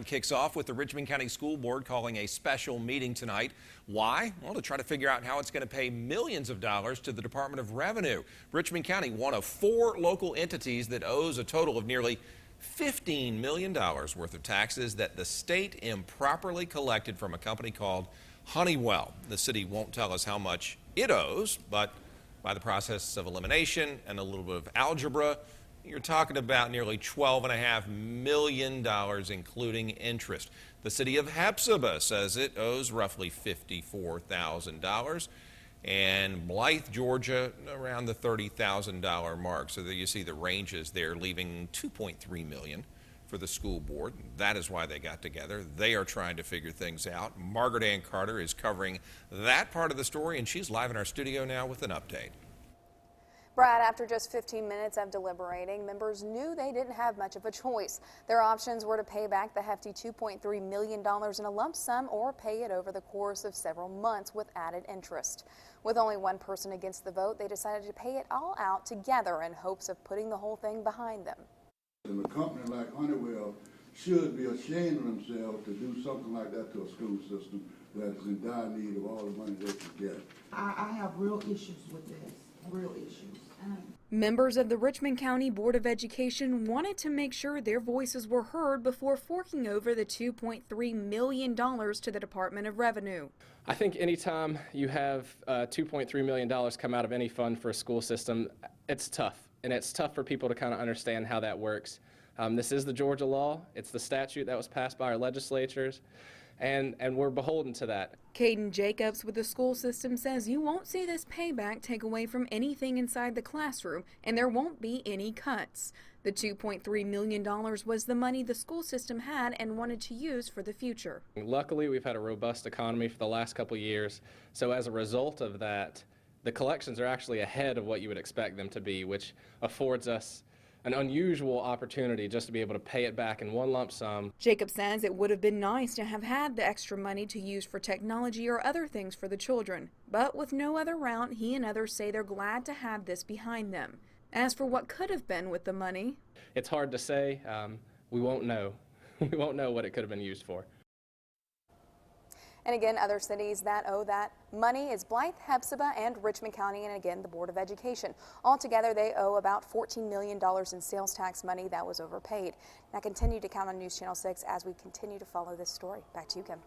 Countdown kicks off with the Richmond County School Board calling a special meeting tonight. Why? Well, to try to figure out how it's going to pay millions of dollars to the Department of Revenue. Richmond County, one of 4 local entities that owes a total of nearly $15 million worth of taxes that the state improperly collected from a company called Honeywell. The city won't tell us how much it owes, but by the process of elimination and a little bit of algebra, you're talking about nearly $12.5 million, including interest. The city of Hepzibah says it owes roughly $54,000, and Blythe, Georgia, around the $30,000 mark. So there you see the ranges there, leaving $2.3 million for the school board. That is why they got together. They are trying to figure things out. Margaret Ann Carter is covering that part of the story, and she's live in our studio now with an update. Brad, after just 15 minutes of deliberating, members knew they didn't have much of a choice. Their options were to pay back the hefty $2.3 million in a lump sum or pay it over the course of several months with added interest. With only one person against the vote, they decided to pay it all out together in hopes of putting the whole thing behind them. And a company like Honeywell should be ashamed of themselves to do something like that to a school system that is in dire need of all the money they can get. I have real issues with this, real issues. Members of the Richmond County Board of Education wanted to make sure their voices were heard before forking over the $2.3 million to the Department of Revenue. I think anytime you have $2.3 million come out of any fund for a school system, it's tough. And it's tough for people to kind of understand how that works. This is the Georgia law. It's the statute that was passed by our legislatures. And we're beholden to that. Caden Jacobs with the school system says you won't see this payback take away from anything inside the classroom, and there won't be any cuts. The $2.3 million was the money the school system had and wanted to use for the future. Luckily, we've had a robust economy for the last couple of years, so as a result of that, the collections are actually ahead of what you would expect them to be, which affords us an unusual opportunity just to be able to pay it back in one lump sum. Jacob says it would have been nice to have had the extra money to use for technology or other things for the children, but with no other route, he and others say they're glad to have this behind them. As for what could have been with the money, it's hard to say. We won't know. We won't know what it could have been used for. And again, other cities that owe that money is Blythe, Hepzibah, and Richmond County, and again, the Board of Education. Altogether, they owe about $14 million in sales tax money that was overpaid. Now continue to count on News Channel 6 as we continue to follow this story. Back to you, Kim.